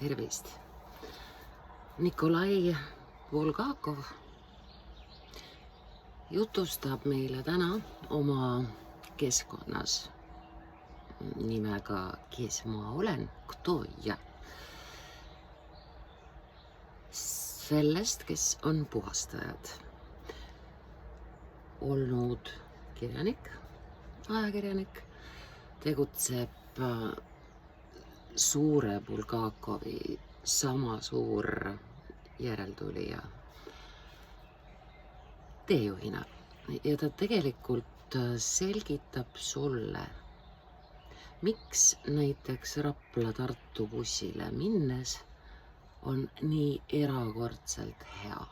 tervist! Nikolai Bulgakov jutustab meile täna oma keskkonnas nimega Kes ma olen, kto ja. Sellest, kes on puhastajad. Olnud kirjanik, ajakirjanik, tegutseb suure Bulgakovi sama suur järeltulija teejuhina. Ja ta tegelikult selgitab sulle, miks näiteks Rapla-Tartu bussile minnes on nii erakordselt hea.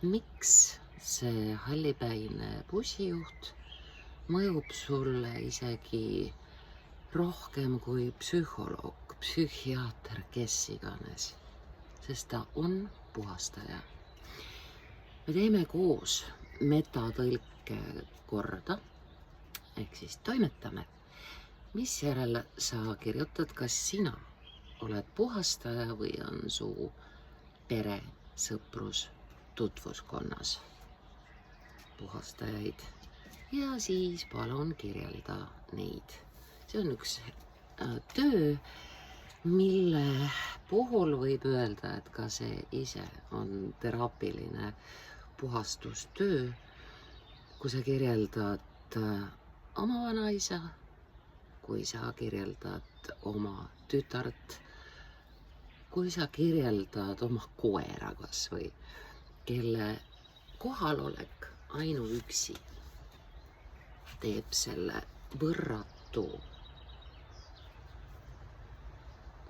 Miks see hallipäine bussijuht mõjub sulle isegi rohkem kui psühholoog, psühhiaater, kes iganes, sest ta on puhastaja. Me teeme koos metatõlke korda, ehk siis toimetame, misjärel sa kirjutad, kas sina oled puhastaja või on su pere, sõprus, tutvuskonnas puhastajaid ja siis palun kirjelda neid. See on üks töö, mille puhul võib öelda, et ka see ise on teraapiline puhastustöö, kui sa kirjeldad oma vanaisa, kui sa kirjeldad oma tütart, kui sa kirjeldad oma koera kas või, kelle kohalolek ainuüksi teeb selle võrratu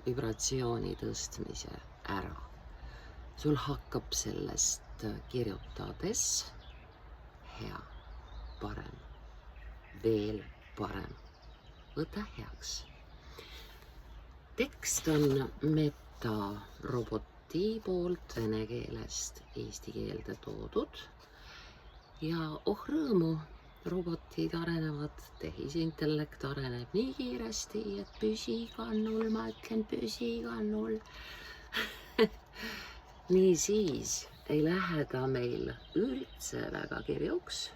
vibratsiooni tõstmise ära. Sul hakkab sellest kirjutades hea, parem, veel parem. Võta heaks. Tekst on metaroboti poolt vene keelest eesti keelde toodud ja rõõmu, robotid arenevad, tehisintellekt areneb nii kiiresti, et püsikannul, ma ütlen püsikannul. Nii siis ei lähe ta meil üldse väga kirjuks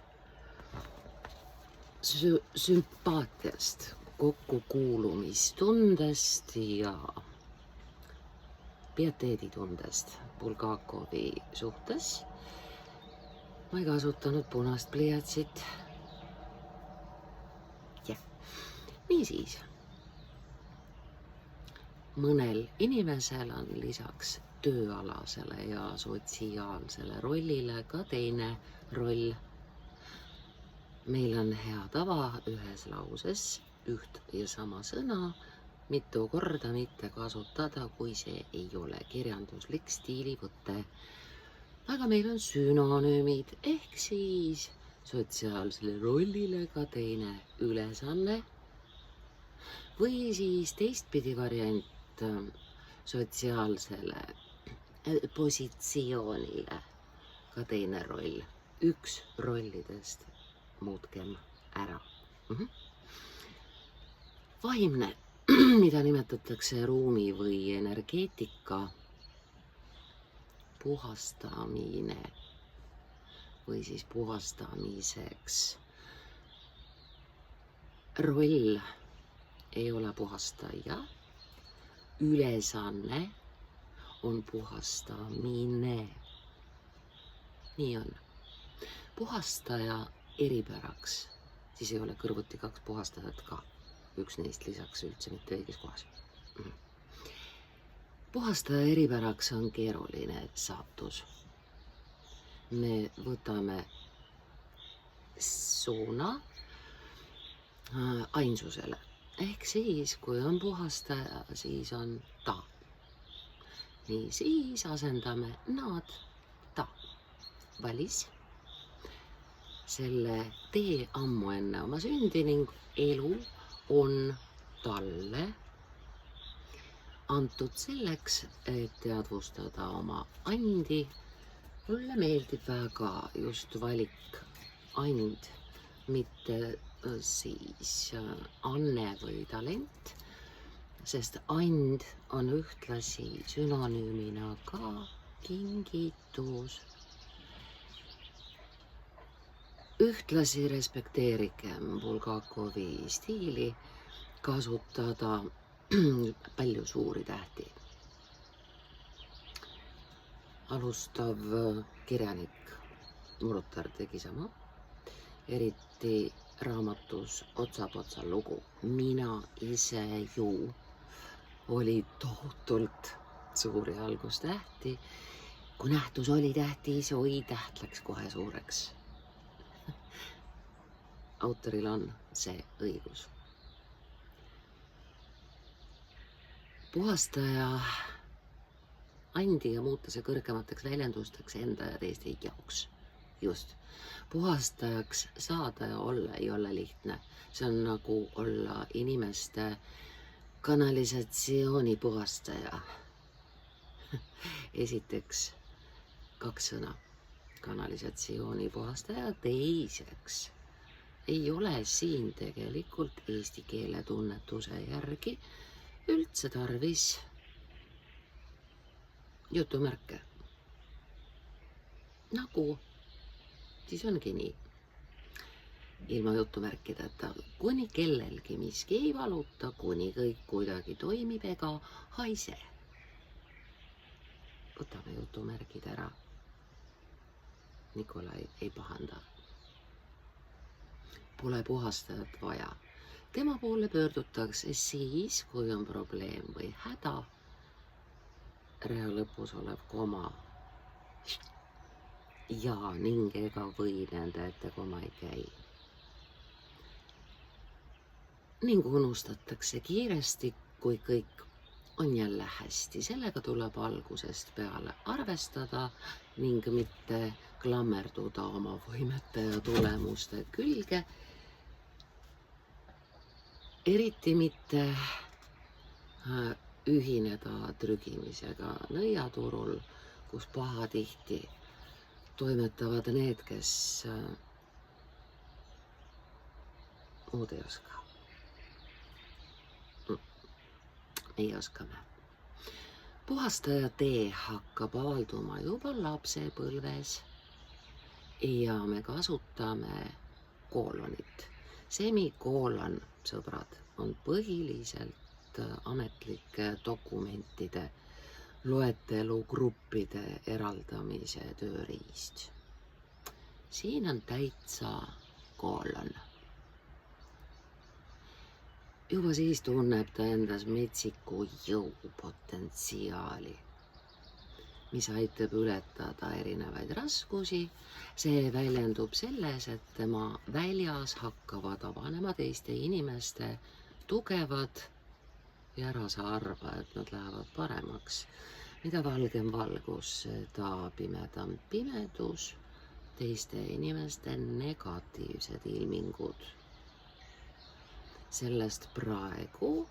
sümpaatiast, kokkukuulumistundest ja pieteeditundest Bulgakovi suhtes. Ma ei kasutanud punast pliiatsit. Niisiis, mõnel inimesel on lisaks tööalasele ja sotsiaalsele rollile ka teine roll. Meil on hea tava ühes lauses üht ja sama sõna mitu korda mitte kasutada, kui see ei ole kirjanduslik stiilivõte. Aga meil on sünonüümid ehk siis sotsiaalsele rollile ka teine ülesanne või siis teistpidi variant sotsiaalsele positsioonile ka teine roll. Üks rollidest muutkem ära. Vaimne, mida nimetatakse ruumi või energeetika puhastamine või siis puhastamiseks. Roll ei ole puhastaja, ülesanne on puhastamine. Nii on. Puhastaja eripäraks, siis ei ole kõrvuti kaks puhastajat ka. Üks neist lisaks üldse mitte õiges kohas. Puhastaja eripäraks on keeruline saatus. Me võtame suuna ainsusele. Ehk siis, kui on puhastaja, siis on ta. Nii siis asendame nad, ta. Valis selle tee ammu enne oma sündi ning elu on talle antud selleks, et teadvustada oma andi. Mulle meeldib väga just valik and, mitte siis anne või talent, sest and on ühtlasi sünonüümina ka kingitus. Ühtlasi respekteerigem Bulgakovi stiili kasutada palju suuri tähti. Alustav kirjanik Murtar tegi sama, eriti raamatus Otsapotsa lugu Mina ise ju oli tohutult suuri algustähti. Kui nähtus oli tähtis, oi täht läks kohe suureks. Autoril on see õigus. Puhastaja andi ja muuta see kõrgemateks väljendusteks enda ja teiste jaoks. Just. Puhastajaks saada ja olla ei ole lihtne. See on nagu olla inimeste kanalisatsiooni puhastaja. Esiteks 2 sõna. Kanalisatsiooni puhastaja. Teiseks ei ole siin tegelikult eesti keele tunnetuse järgi üldse tarvis jutumärke. Nagu, siis ongi nii. Ilma jutumärkideta, kuni kellelgi miski ei valuta, kuni kõik kuidagi toimib ega haise. Võtame jutumärgid ära. Nikolai ei pahanda. Pole puhastajat vaja. Tema poole pöördutakse siis, kui on probleem või häda. Rea lõpus olev koma. Ja ning ega või nende ette koma ei käi. Ning unustatakse kiiresti, kui kõik on jälle hästi. Sellega tuleb algusest peale arvestada ning mitte klammerduda oma võimete ja tulemuste külge. Eriti mitte ühineda trügimisega nõiaturul, kus pahatihti toimetavad need, kes muud ei oska. Meie oskame. Puhastaja tee hakkab avalduma juba lapsepõlves ja me kasutame koolonit. Semikoolon, sõbrad, on põhiliselt ametlike dokumentide loetelugruppide eraldamise tööriist. Siin on täitsa koolon. Juba siis tunneb ta endas metsiku jõupotentsiaali, mis aitab ületada erinevaid raskusi. See väljendub selles, et tema väljas hakkavad avanema teiste inimeste tugevad ja ära sa arva, et nad lähevad paremaks. Mida valgem valgus, seda pimedam pimedus, teiste inimeste negatiivsed ilmingud. Sellest praegu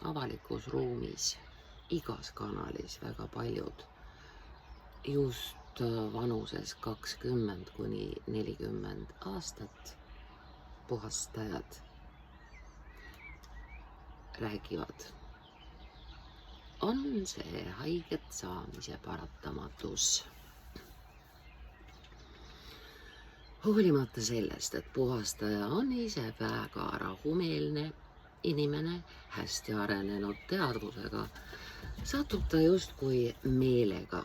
avalikus ruumis, igas kanalis väga paljud, just vanuses 20 kuni 40 aastat puhastajad räägivad. On see haiget saamise paratamatus. Hoolimata sellest, et puhastaja on ise väga rahumeelne inimene, hästi arenenud teadvusega, satub ta justkui meelega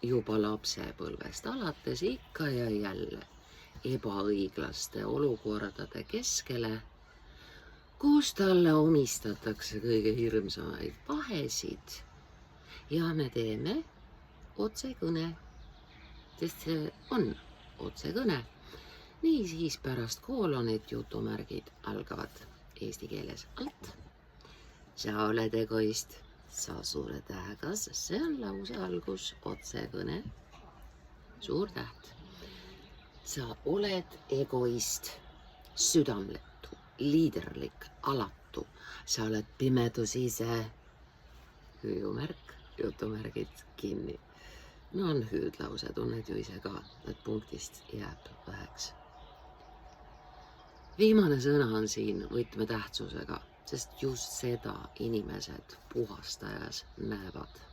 juba lapsepõlvest alates ikka ja jälle ebaõiglaste olukordade keskele, kus talle omistatakse kõige hirmsamaid pahesid ja me teeme otsekõne, sest see on otsekõne. Nii siis pärast koolonit jutumärgid algavad eesti keeles alt. Sa oled egoist, sa suure tähega, sest see on lause algus, otsekõne, suur täht. Sa oled egoist, südamletu, liiderlik, alatu. Sa oled pimedus ise, hüüumärk, jutumärgid kinni. No on hüüdlause, tunned ju ise ka, et punktist jääb väheks. Viimane sõna on siin võtmetähtsusega, sest just seda inimesed puhastajas näevad.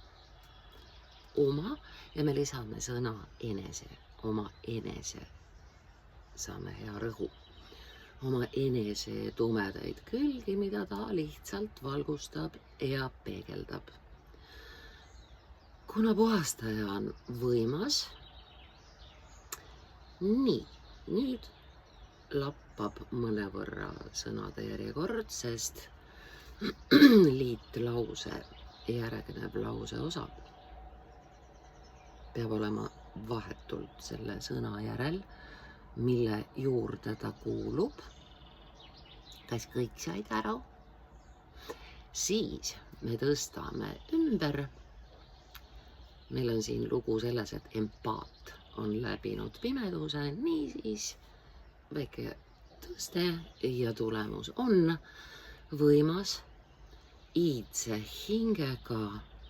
Oma, ja me lisame sõna enese, oma enese, saame hea rõhu, oma enese tumedaid külgi, mida ta lihtsalt valgustab ja peegeldab. Kuna puhastaja on võimas, nii, nüüd lappab mõnevõrra sõnade järjekord, sest liitlause järgneb lause osa peab olema vahetult selle sõna järel, mille juurde ta kuulub. Kas kõik said aru? Siis me tõstame ümber. Meil on siin lugu selles, et empaat on läbinud pimeduse, niisiis väike tõste ja tulemus on võimas iidse hingega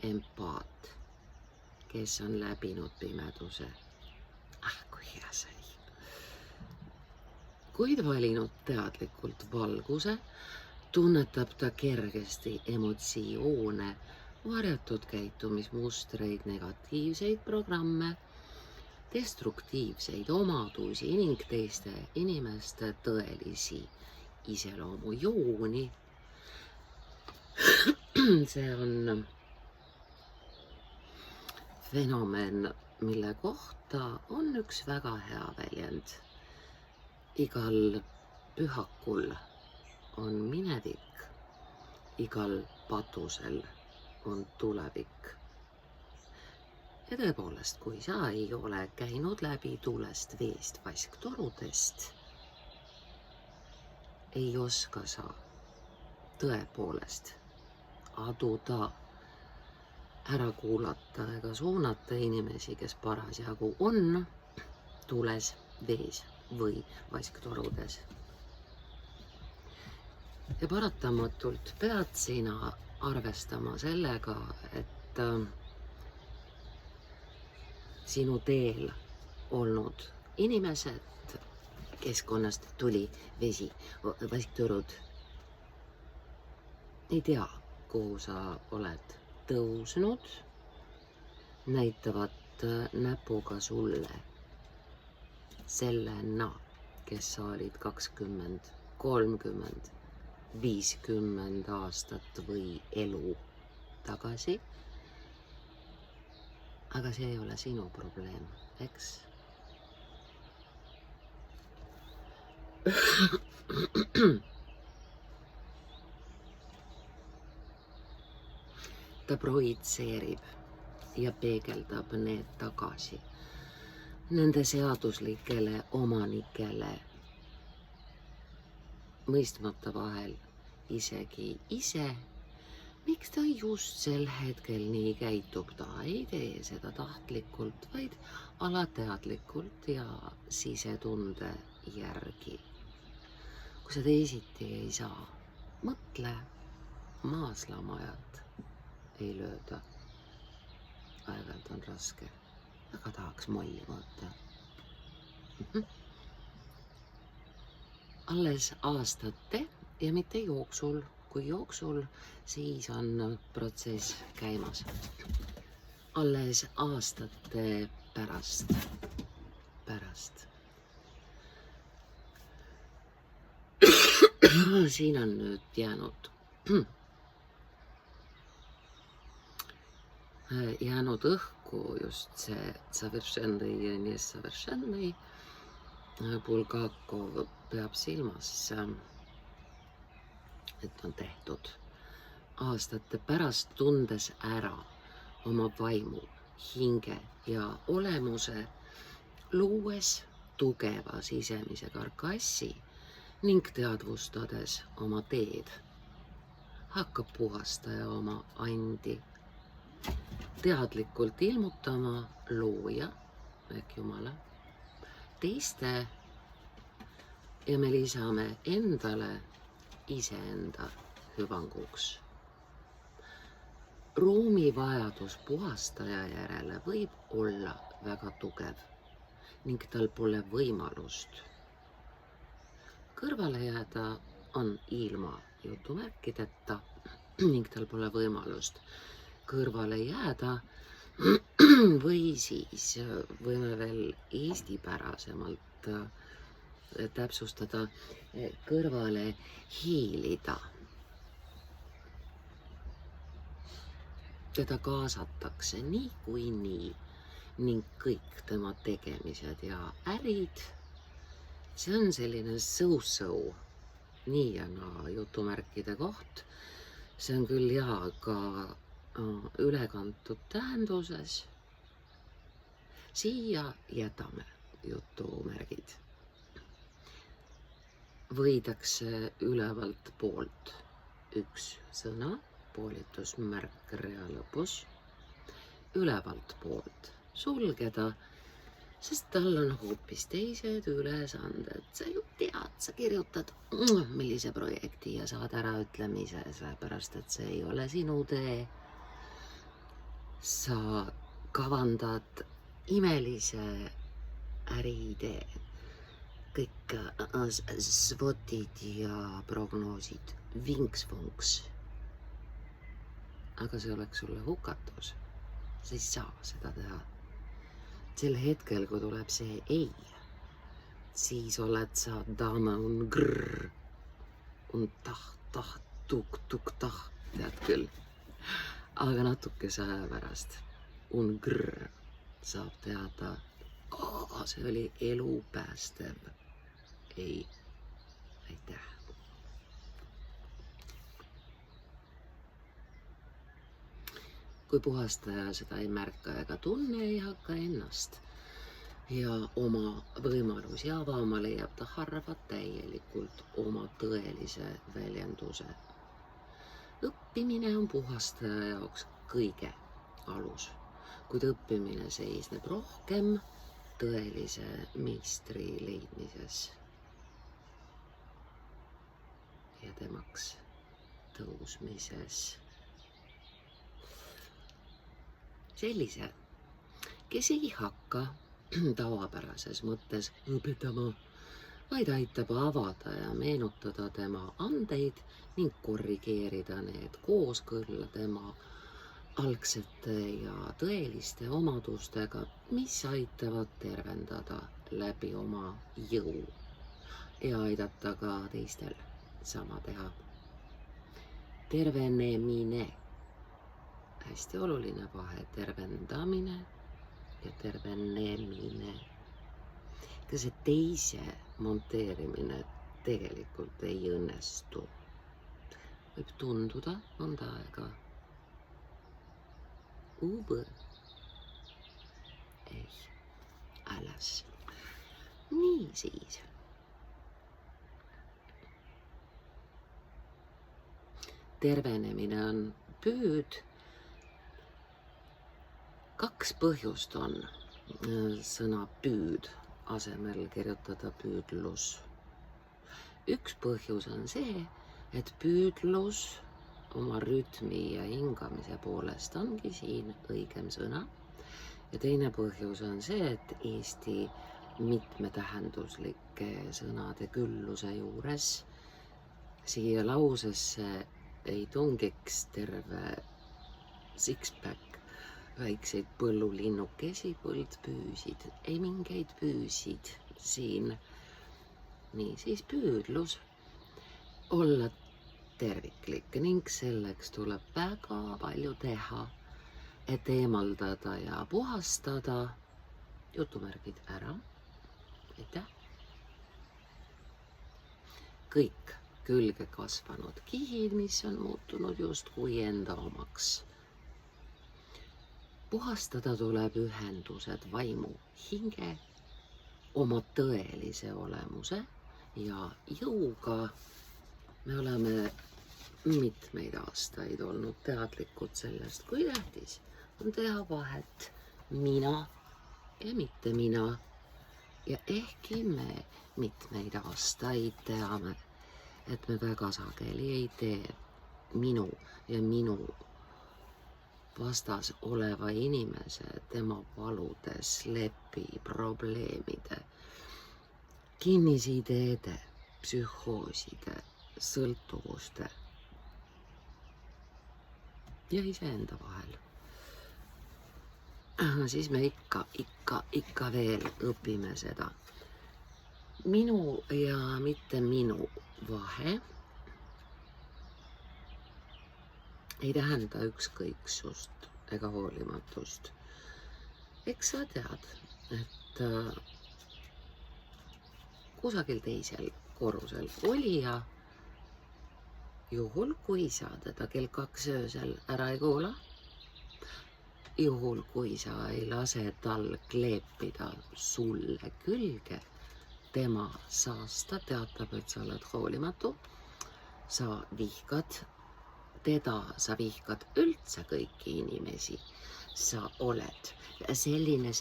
empaat, kes on läbinud pimeduse. Kui hea sai. Kuid valinud teadlikult valguse, tunnetab ta kergesti emotsioone, varjatud käitumismustreid, negatiivseid programme, destruktiivseid omadusi ning teiste inimeste tõelisi iseloomujooni. See on fenomen, mille kohta on üks väga hea väljend. Igal pühakul on minevik, igal patusel on tulevik. Ja tõepoolest, kui sa ei ole käinud läbi tulest, veest, vasktorudest, ei oska sa tõepoolest aduda, ära kuulata ega suunata inimesi, kes parasjagu on tules, vees või vasktorudes. Ja paratamatult pead sina arvestama sellega, et sinu teel olnud inimesed, keskkonnast tuli, vesi, vasktorud, ei tea, kuhu sa oled tõusnud, näitavad näpuga sulle sellena, kes sa olid 20, 30, 50 aastat või elu tagasi. Aga see ei ole sinu probleem, eks? Ta projitseerib ja peegeldab need tagasi nende seaduslikele omanikele, mõistmata vahel isegi ise, miks ta just sel hetkel nii käitub. Ta ei tee seda tahtlikult, vaid alateadlikult ja sisetunde järgi. Kui sa teisiti ei saa, mõtle, maaslamajat ei lööda. Aeg-ajalt on raske, aga tahaks molli mõõta. Alles aastate ja mitte jooksul, kui jooksul, siis on protsess käimas. Alles aastate pärast. Siin on nüüd jäänud õhku just see Saveršennõi, nii Saveršennõi. Bulgakov peab silmas, et on tehtud aastate pärast, tundes ära oma vaimu, hinge ja olemuse, luues tugeva sisemise karkassi ning teadvustades oma teed, hakkab puhastaja oma andi teadlikult ilmutama looja ehk Jumala teiste ja me lisame endale iseenda hüvanguks. Ruumivajadus puhastaja järele võib olla väga tugev ning tal pole võimalust kõrvale jääda, on ilma jutumärkideta ning tal pole võimalust kõrvale jääda. Või siis võime veel eestipärasemalt täpsustada, kõrvale hiilida. Teda kaasatakse niikuinii ning kõik tema tegemised ja ärid, see on selline so-so, nii ja naa jutumärkide koht. See on küll ka ülekantud tähenduses. Siia jätame jutumärgid. Võidakse ülevalt poolt üks sõna, poolitusmärk rea lõpus, ülevalt poolt sulgeda, sest tal on hoopis teised ülesanded. Sa ju tead, sa kirjutad millise projekti ja saad äraütlemise, sellepärast et see ei ole sinu tee. Sa kavandad imelise äriidee, kõik svotid ja prognoosid, vinks-vonks. Aga see oleks sulle hukatus, sa ei saa seda teha. Sel hetkel, kui tuleb see ei, siis oled sa dame un grrr, un tah, tuk, tead küll. Aga natukese aja pärast un grrr saab teada, see oli elupäästev. Ei, aitäh. Kui puhastaja seda ei märka ega tunne, ei hakka ennast ja oma võimalusi avama, leiab ta harva täielikult oma tõelise väljenduse. Õppimine on puhastaja jaoks kõige alus, kuid õppimine seisneb rohkem tõelise meistri leidmises ja temaks tõusmises. Sellise, kes ei hakka tavapärases mõttes õpetama, vaid aitab avada ja meenutada tema andeid ning korrigeerida need kooskõlla tema algsete ja tõeliste omadustega, mis aitavad tervendada läbi oma jõu ja aidata ka teistel sama teha. Tervenemine. Hästi oluline vahe, tervendamine ja tervenemine. Ka see teise monteerimine tegelikult ei õnnestu. Võib tunduda mõnda aega. Ei, äläs. Nii siis. Tervenemine on püüd. Kaks põhjust on sõna püüd asemel kirjutada püüdlus. Üks põhjus on see, et püüdlus oma rütmi ja hingamise poolest ongi siin õigem sõna. Ja teine põhjus on see, et eesti mitmetähenduslike sõnade külluse juures siia lausesse ei tungiks terve six-pack väikseid põllulinnukesi, põldpüüsid, ei mingeid püüsid siin. Nii siis püüdlus olla terviklik ning selleks tuleb väga palju teha, et eemaldada ja puhastada jutumärgid ära. Aitäh! Kõik külge kasvanud kihid, mis on muutunud justkui enda omaks. Puhastada tuleb ühendused vaimu, hinge, oma tõelise olemuse ja jõuga. Me oleme mitmeid aastaid olnud teadlikud sellest, kui tähtis on teha vahet mina ja mitte mina. Ja ehkki me mitmeid aastaid teame, et me väga sageli ei tee minu ja minu vastas oleva inimese, tema valudes, lepi, probleemide, kinnisideede, psühhooside sõltuvuste ja iseenda vahel. Siis me ikka veel õpime seda. Minu ja mitte minu vahe ei tähenda ükskõiksust ega hoolimatust. Eks sa tead, et kusagil teisel korrusel olija, juhul kui sa teda kell 2 öösel ära ei kuula, juhul kui sa ei lase tal kleepida sulle külge tema saasta, teatab, et sa oled hoolimatu, sa vihkad teda, sa vihkad üldse kõiki inimesi, sa oled selline,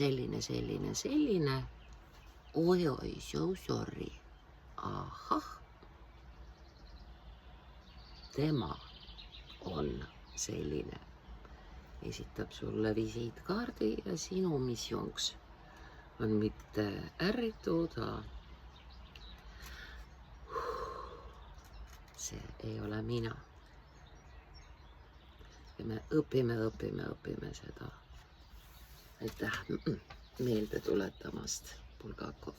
oi, so sorry, ahah, tema on selline, esitab sulle visiitkaardi ja sinu missiooniks on mitte ärrituda, see ei ole mina. Ja me õpime seda. Aitäh meelde tuletamast, Bulgakov.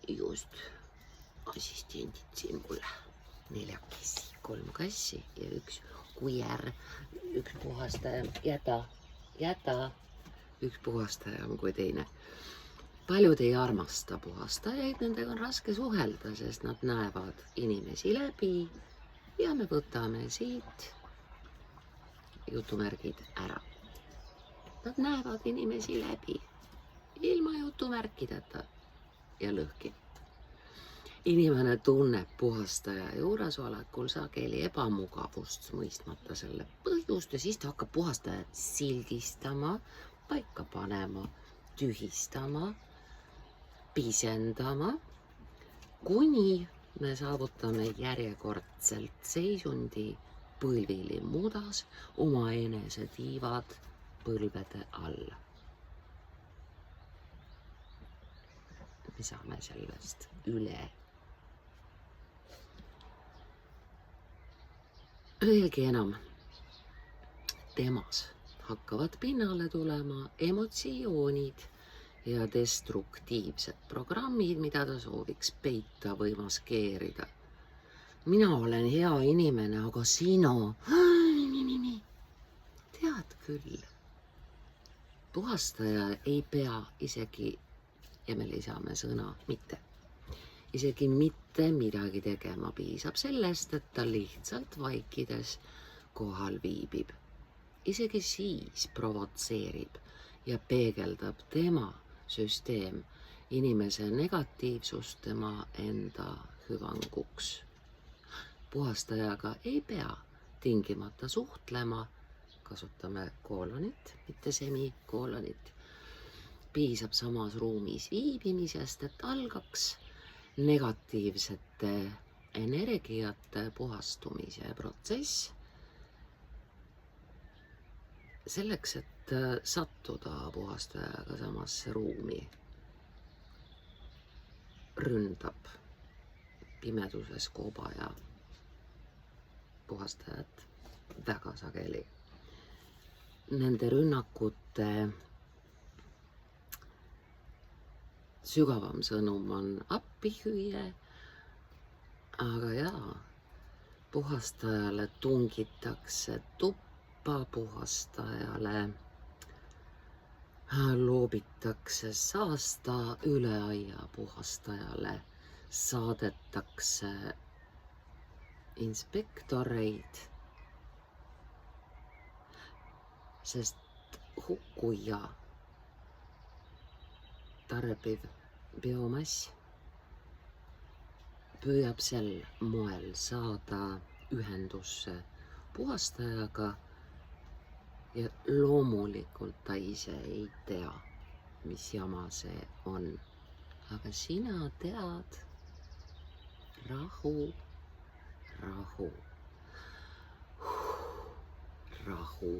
Just assistendid siin mulle. 4 kassi, 3 kassi ja 1 kuier, 1 puhastaja. Jäta. 1 puhastaja on kui teine. Paljud ei armasta puhastajaid, nendega on raske suhelda, sest nad näevad inimesi läbi ja me võtame siit jutumärgid ära. Nad näevad inimesi läbi, ilma jutumärkideta ja lõhki. Inimene tunneb puhastaja juuresolekul sageli ebamugavust, mõistmata selle põhjust ja siis ta hakkab puhastajat sildistama, paika panema, tühistama, pisendama, kuni me saavutame järjekordselt seisundi põlvili mudas oma enese tiivad põlvede all. Me saame sellest üle. Veelgi enam, temas hakkavad pinnale tulema emotsioonid ja destruktiivsed programmid, mida ta sooviks peita või maskeerida. Mina olen hea inimene, aga sina, tead küll. Puhastaja ei pea isegi, ja me lisame sõna mitte, isegi mitte midagi tegema, piisab sellest, et ta lihtsalt vaikides kohal viibib. Isegi siis provotseerib ja peegeldab tema süsteem inimese negatiivsust tema enda hüvanguks. Puhastajaga ei pea tingimata suhtlema, kasutame koolonit, mitte semikoolonit. Piisab samas ruumis viibimisest, et algaks negatiivsete energiate puhastumise protsess. Selleks, et sattuda puhastajaga samasse ruumi, ründab pimeduses kobaja puhastajat väga sageli. Nende rünnakute sügavam sõnum on appihüüe, aga jaa, puhastajale tungitakse tuppa, puhastajale loobitakse saasta üle aia, puhastajale saadetakse inspektoreid, sest hukkuja tarbiv biomass püüab sel moel saada ühendusse puhastajaga ja loomulikult ta ise ei tea, mis jama see on. Aga sina tead, rahu, rahu, rahu.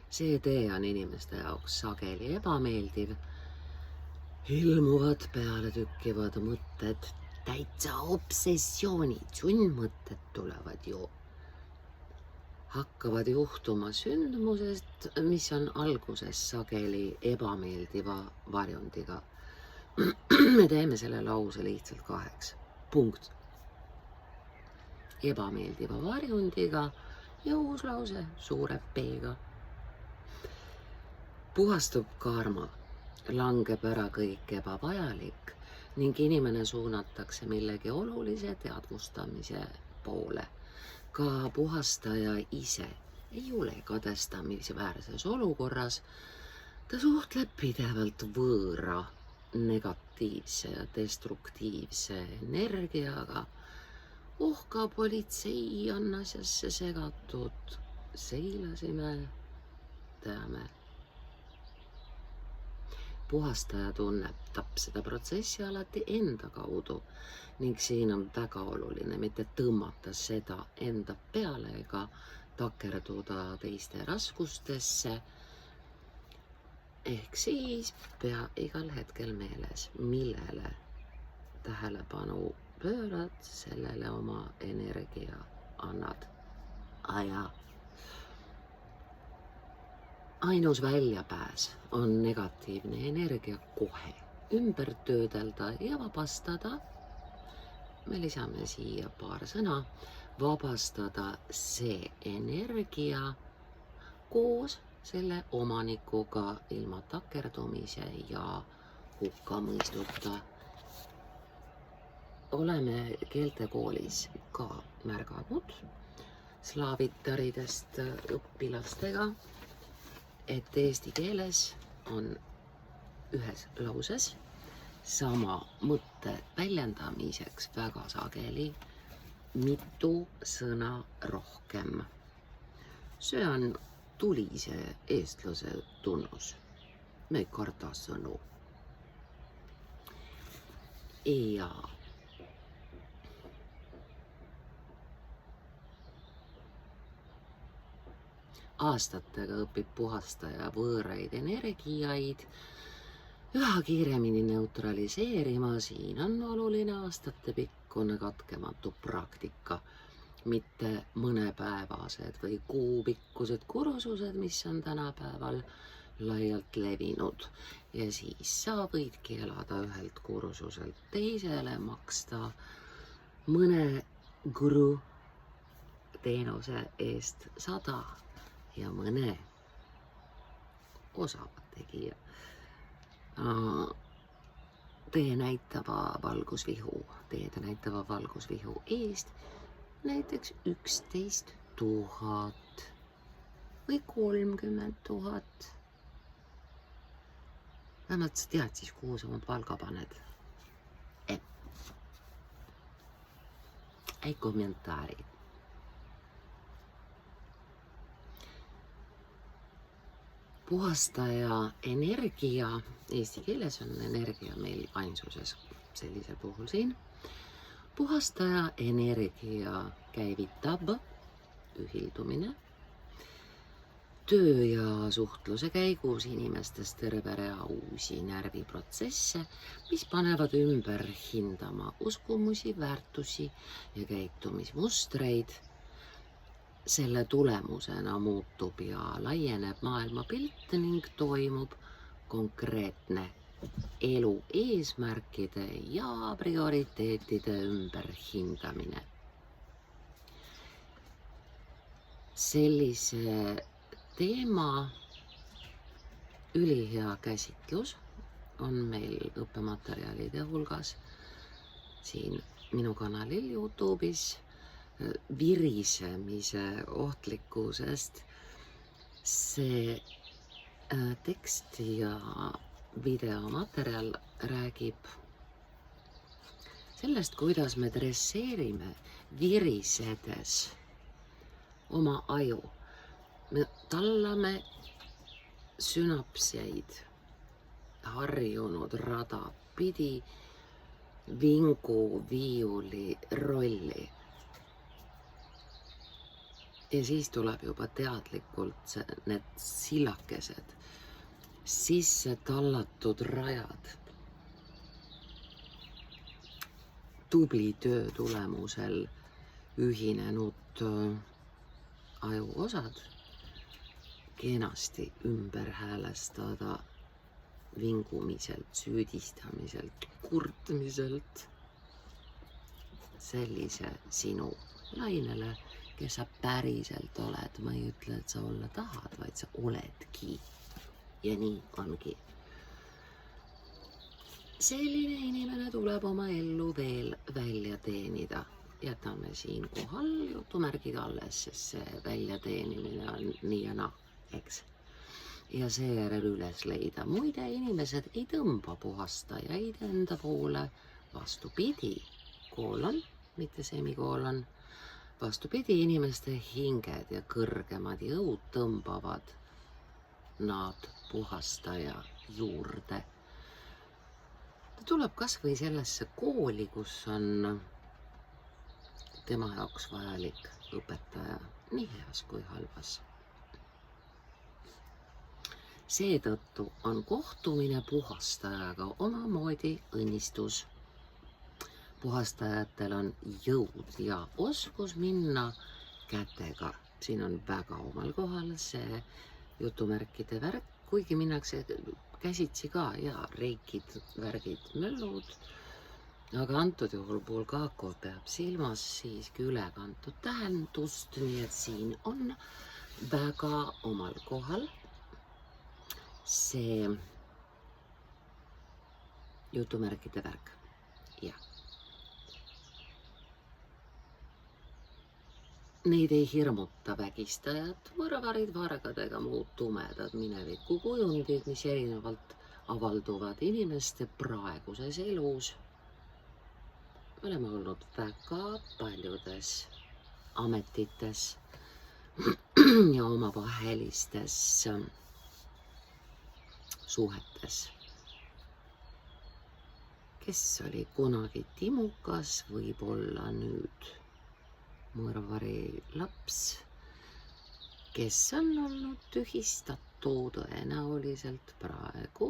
See tee on inimeste jaoks sageli ebameeldiv ilmuvad pealetükkivad mõtted, täitsa obsessioonid, sundmõtted tulevad ju. Hakkavad juhtuma sündmusest, mis on alguses sageli ebameeldiva varjundiga. Me teeme selle lause lihtsalt 2. Punkt. Ebameeldiva varjundiga ja uus lause suure P-ga. Puhastub karma, langeb ära kõik ebavajalik ning inimene suunatakse millegi olulise teadvustamise poole. Ka puhastaja ise ei ole kadestamisväärses olukorras. Ta suhtleb pidevalt võõra, negatiivse ja destruktiivse energiaga. Ka politsei on asjasse segatud, seilasime, teame. Puhastaja tunneb seda protsessi alati enda kaudu ning siin on väga oluline mitte tõmmata seda enda peale ega takerduda teiste raskustesse. Ehk siis pea igal hetkel meeles, millele tähelepanu pöörad, sellele oma energia annad. Ainus väljapääs on negatiivne energia kohe ümber töödelda ja vabastada. Me lisame siia paar sõna. Vabastada see energia koos selle omanikuga ilma takerdumise ja hukkamõistuta. Oleme keeltekoolis ka märganud slaavitaridest õpilastega, et eesti keeles on ühes lauses sama mõtte väljendamiseks väga sageli mitu sõna rohkem. See on tulise eestlase tunnus. Me ei karda sõnu. Ja aastatega õpib puhastaja võõraid energiaid üha kiiremini neutraliseerima. Siin on oluline aastatepikkune katkematu praktika, mitte mõnepäevased või kuupikkused kursused, mis on tänapäeval laialt levinud. Ja siis sa võidki elada ühelt kursuselt teisele, maksta mõne guru teenuse eest 100 ja mõne osava tegija teede näitava valgusvihu eest näiteks 11 000 või 30 000. Vähemalt sa tead siis, kuhu sa oma palga paned. Ei kommentaari. Puhastaja energia, eesti keeles on energia meil ainsuses sellisel puhul siin. Puhastaja energia käivitab ühildumine töö ja suhtluse käigus inimestes terve rea uusi närviprotsesse, mis panevad ümber hindama uskumusi, väärtusi ja käitumismustreid. Selle tulemusena muutub ja laieneb maailmapilt ning toimub konkreetne elu eesmärkide ja prioriteetide ümberhindamine. Sellise teema ülihea käsitlus on meil õppematerjalide hulgas siin minu kanalil YouTube'is. Virisemise ohtlikkusest see tekst ja videomaterjal räägib sellest, kuidas me dresseerime virisedes oma aju. Me tallame sünapseid harjunud rada pidi vingu viiuli rolli. Ja siis tuleb juba teadlikult need sillakesed, sisse tallatud rajad tubli töö tulemusel ühinenud ajuosad kenasti ümber häälestada vingumiselt, süüdistamiselt, kurtmiselt sellise sinu lainele, kes sa päriselt oled. Ma ei ütle, et sa olla tahad, vaid sa oledki. Ja nii ongi. Selline inimene tuleb oma ellu veel välja teenida. Jätame siinkohal jutumärgid alles, sest see väljateenimine on nii ja naa, eks. Ja seejärel üles leida. Muide, inimesed ei tõmba puhastajaid enda poole, vastupidi, koolon, mitte semikoolon, vastupidi, inimeste hinged ja kõrgemad jõud tõmbavad nad puhastaja juurde. Ta tuleb kas või sellesse kooli, kus on tema jaoks vajalik õpetaja nii heas kui halvas. Seetõttu on kohtumine puhastajaga omamoodi õnnistus. Puhastajatel on jõud ja oskus minna kätega. Siin on väga omal kohal see jutumärkide värk, kuigi minnakse käsitsi ka ja reikid, värgid, möllud. Aga antud juhul Bulgakov peab silmas siiski ülekantud tähendust, nii et siin on väga omal kohal see jutumärkide värk. Jah. Neid ei hirmuta vägistajad, mõrvarid, vargad ega muud tumedad mineviku kujundid, mis erinevalt avalduvad inimeste praeguses elus. Me oleme olnud väga paljudes ametites ja omavahelistes suhetes. Kes oli kunagi timukas, võib olla nüüd mõrvari laps, kes on olnud tühistatu tõenäoliselt praegu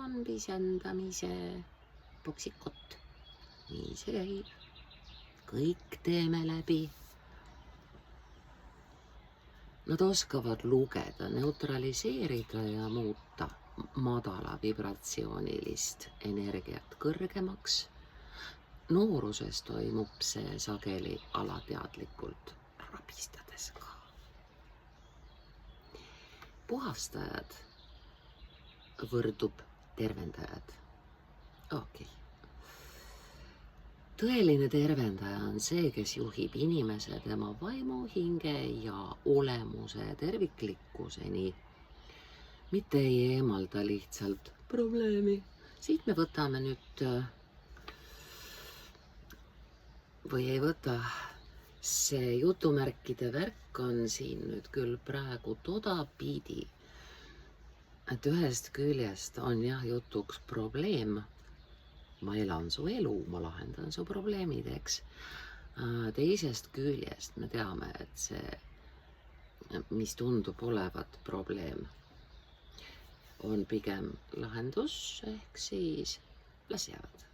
on visendamise poksikott. Nii see käib. Kõik teeme läbi. Nad oskavad lugeda, neutraliseerida ja muuta madala vibratsioonilist energiat kõrgemaks. Nooruses toimub see sageli alateadlikult rabistades ka. Puhastajad võrdub tervendajad. Okei. Tõeline tervendaja on see, kes juhib inimese tema vaimu, hinge ja olemuse terviklikkuseni. Mitte ei eemalda lihtsalt probleemi. Siit me võtame nüüd, või ei võta, see jutumärkide värk on siin nüüd küll praegu todapidi. Et ühest küljest on jah jutuks probleem. Ma elan su elu, ma lahendan su probleemid, eks. Teisest küljest me teame, et see, mis tundub olevat probleem, on pigem lahendus, ehk siis las jäävad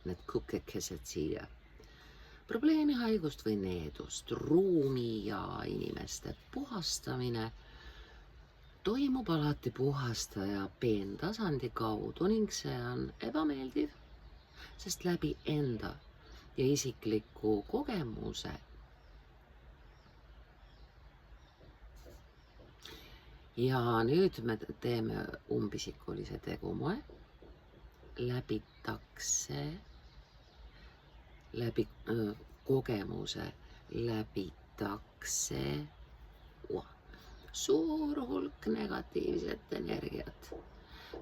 need kukekesed siia. Probleemi, haigust või needust, ruumi ja inimeste puhastamine toimub alati puhastaja peentasandi kaudu ning see on ebameeldiv, sest läbi enda ja isikliku kogemuse ja nüüd me teeme umbisikulise tegumoe, läbitakse läbi kogemuse, läbitakse suur hulk negatiivset energiat,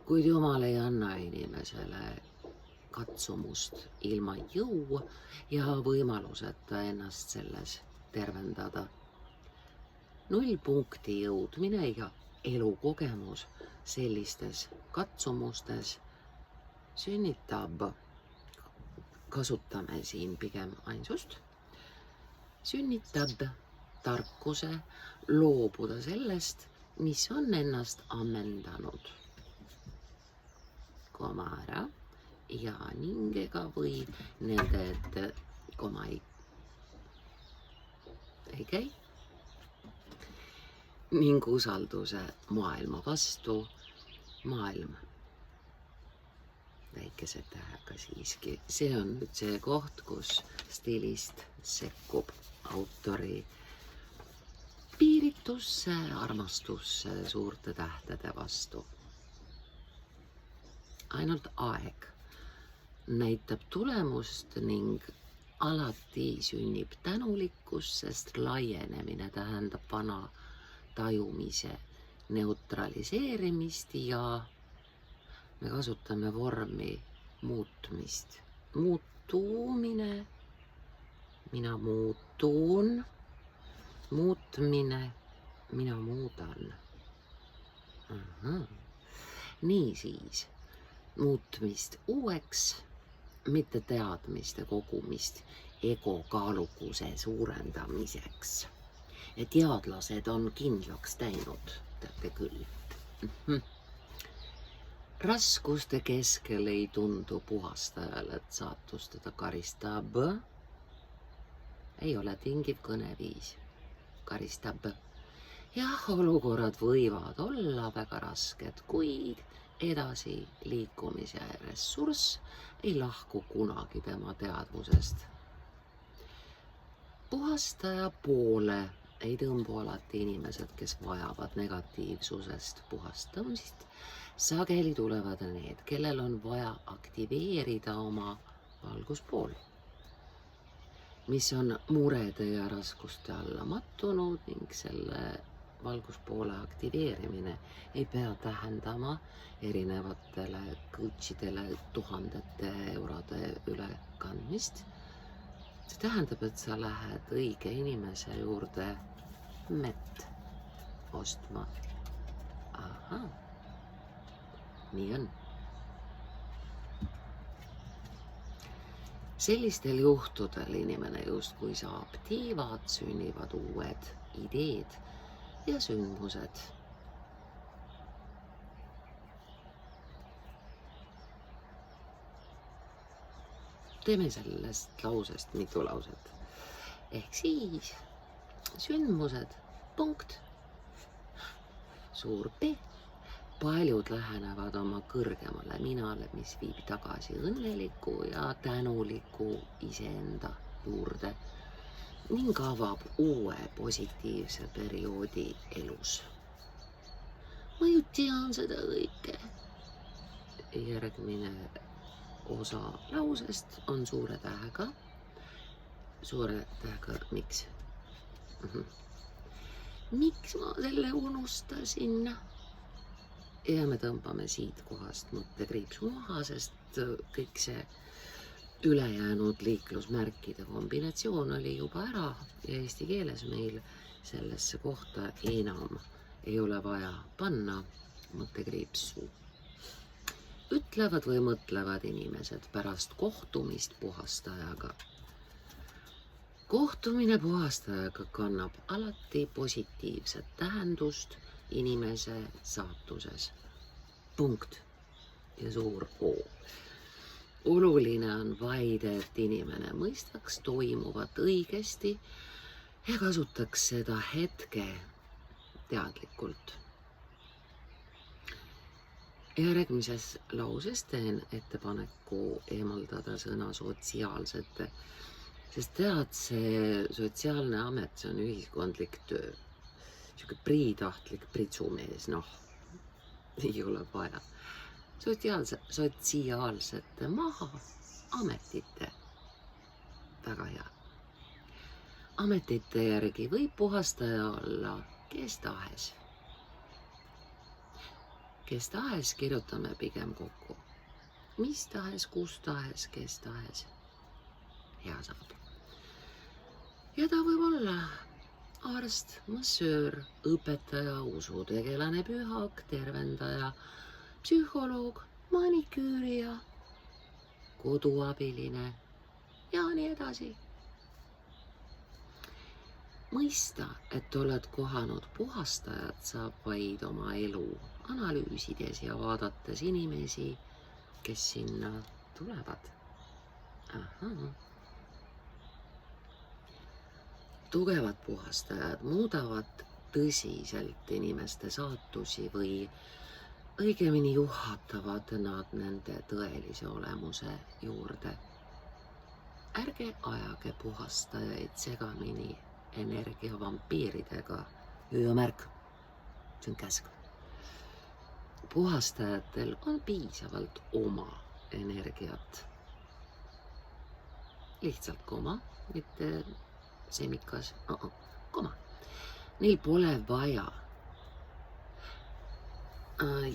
kuid Jumal ei anna inimesele katsumust ilma jõu ja võimaluseta ennast selles tervendada. Nullpunkti jõudmine ja elukogemus sellistes katsumustes sünnitab, kasutame siin pigem ainsust, sünnitab tarkuse loobuda sellest, mis on ennast ammendanud. Komara ja ningega või nende liikuma ei käi. Ning usalduse maailma vastu, maailm väikese tähega siiski. See on nüüd see koht, kus stilist sekkub autori piiritusse, armastusse suurte tähtede vastu. Ainult aeg näitab tulemust ning alati sünnib tänulikkus, sest laienemine tähendab vana tajumise neutraliseerimist ja me kasutame vormi muutmist. Muutumine, mina muutun, muutmine, mina muudan. Niisiis, muutmist uueks, mitte teadmiste kogumist ego kaalukuse suurendamiseks. Teadlased on kindlaks teinud, teate küll. Raskuste keskel ei tundu puhastajale, et saatus teda karistab. Ei ole tingiv kõneviis. Karistab. Jah, olukorrad võivad olla väga rasked, kuid edasi liikumise ressurss ei lahku kunagi tema teadvusest. Puhastaja poole ei tõmbu alati inimesed, kes vajavad negatiivsusest puhastamist. Sageli tulevad need, kellel on vaja aktiveerida oma valguspool, mis on murede ja raskuste alla mattunud ning selle valguspoole aktiveerimine ei pea tähendama erinevatele coachidele tuhandete eurode ülekandmist. See tähendab, et sa lähed õige inimese juurde mett ostma. Ahah, nii on. Sellistel juhtudel inimene justkui saab tiivad, sünnivad uued ideed ja sündmused. Teeme sellest lausest mitu lauset. Ehk siis sündmused, punkt, suur P. Paljud lähenevad oma kõrgemale minale, mis viib tagasi õnneliku ja tänuliku iseenda juurde ning avab uue positiivse perioodi elus. Ma ju tean seda kõike. Järgmine osa lausest on suure tähega. Suure tähega, miks? Miks ma selle unustasin? Ja me tõmbame siit kohast mõttekriipsu maha, sest kõik see ülejäänud liiklusmärkide kombinatsioon oli juba ära ja eesti keeles meil sellesse kohta enam ei ole vaja panna mõttekriipsu. Ütlevad või mõtlevad inimesed pärast kohtumist puhastajaga. Kohtumine puhastajaga kannab alati positiivset tähendust inimese saatuses. Punkt ja suur O. Oluline on vaid, et inimene mõistaks toimuvat õigesti ja kasutaks seda hetke teadlikult. Järgmises lauses teen ettepaneku eemaldada sõna sotsiaalsete, sest tead, see sotsiaalne amet, see on ühiskondlik töö. Siuke priitahtlik pritsumees, ei ole vaja. Sotsiaalsete maha ametite. Väga hea. Ametite järgi võib puhastaja olla kes tahes. Kes tahes kirjutame pigem kokku. Mis tahes, kus tahes, kes tahes. Hea saab. Ja ta võib olla arst, massöör, õpetaja, usutegelane, pühak, tervendaja, psühholoog, maniküürija, koduabiline ja nii edasi. Mõista, et oled kohanud puhastajat, saab vaid oma elu analüüsides ja vaadates inimesi, kes sinna tulevad. Ahah. tugevad puhastajad muudavad tõsiselt inimeste saatusi või õigemini juhatavad nad nende tõelise olemuse juurde. Ärge ajage puhastajaid segamini energiavampiiridega. Hüüumärk, see on käsk. Puhastajatel on piisavalt oma energiat. Lihtsalt koma, mitte semikas, koma. Neil pole vaja.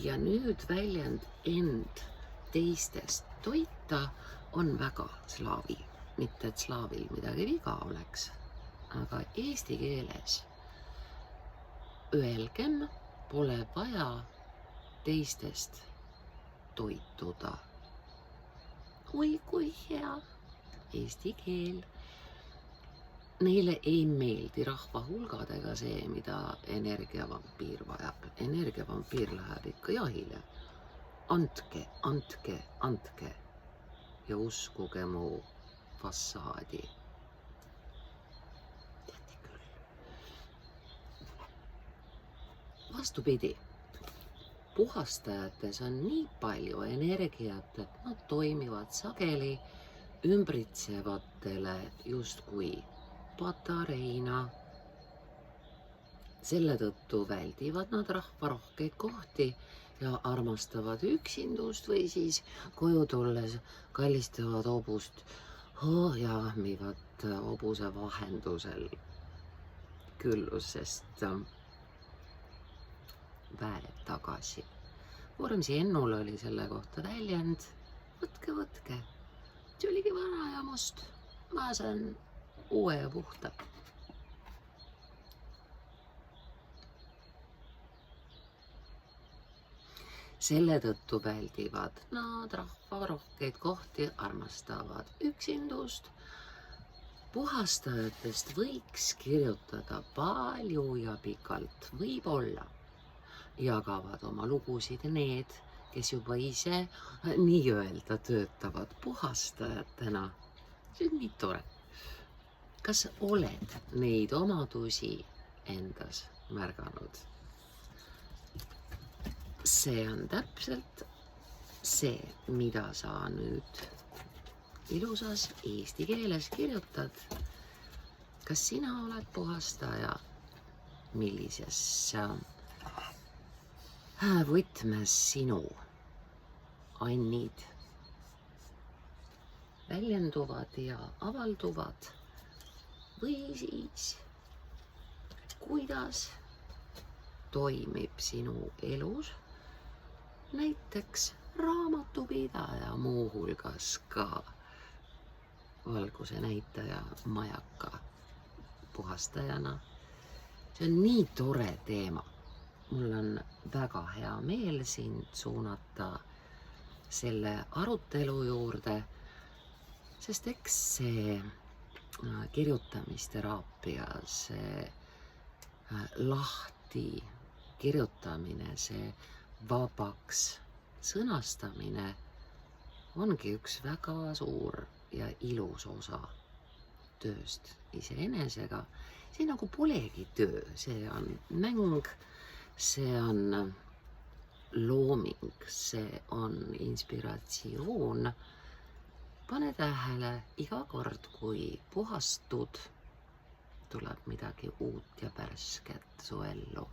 Ja nüüd väljend end teistest toita on väga slaavi. Mitte, et slaavil midagi viga oleks, aga eesti keeles öelgem, pole vaja teistest toituda. Oi, kui hea eesti keel. Neile ei meeldi rahvahulgad ega see, mida energiavampiir vajab. Energiavampiir läheb ikka jahile. Andke, andke, andke ja uskuge mu fassaadi. Teate küll. Vastupidi, puhastajates on nii palju energiat, et nad toimivad sageli ümbritsevatele justkui patareina. Selle tõttu väldivad nad rahvarohkeid kohti ja armastavad üksindust või siis koju tulles kallistavad hobust ja ahmivad hobuse vahendusel küllusest väed tagasi. Vormsi Ennul oli selle kohta väljend, võtke, võtke. See oligi vana ja must. Ma saan uue ja puhta. Selle tõttu väldivad nad rahvarohkeid kohti, armastavad üksindust. Puhastajatest võiks kirjutada palju ja pikalt, võib-olla. Jagavad oma lugusid need, kes juba ise nii-öelda töötavad puhastajatena. See on nii tore. Kas oled neid omadusi endas märganud? See on täpselt see, mida sa nüüd ilusas eesti keeles kirjutad. Kas sina oled puhastaja? Millises võtmes sinu annid väljenduvad ja avalduvad või siis kuidas toimib sinu elus näiteks raamatupidaja, muuhulgas ka valguse näitaja majaka puhastajana. See on nii tore teema. Mul on väga hea meel sind suunata selle arutelu juurde, sest eks see kirjutamisteraapia, see lahti kirjutamine, see vabaks sõnastamine ongi üks väga suur ja ilus osa tööst iseenesega. See nagu polegi töö, see on mäng, see on looming, see on inspiratsioon. Pane tähele, iga kord, kui puhastud, tuleb midagi uut ja värsket su ellu.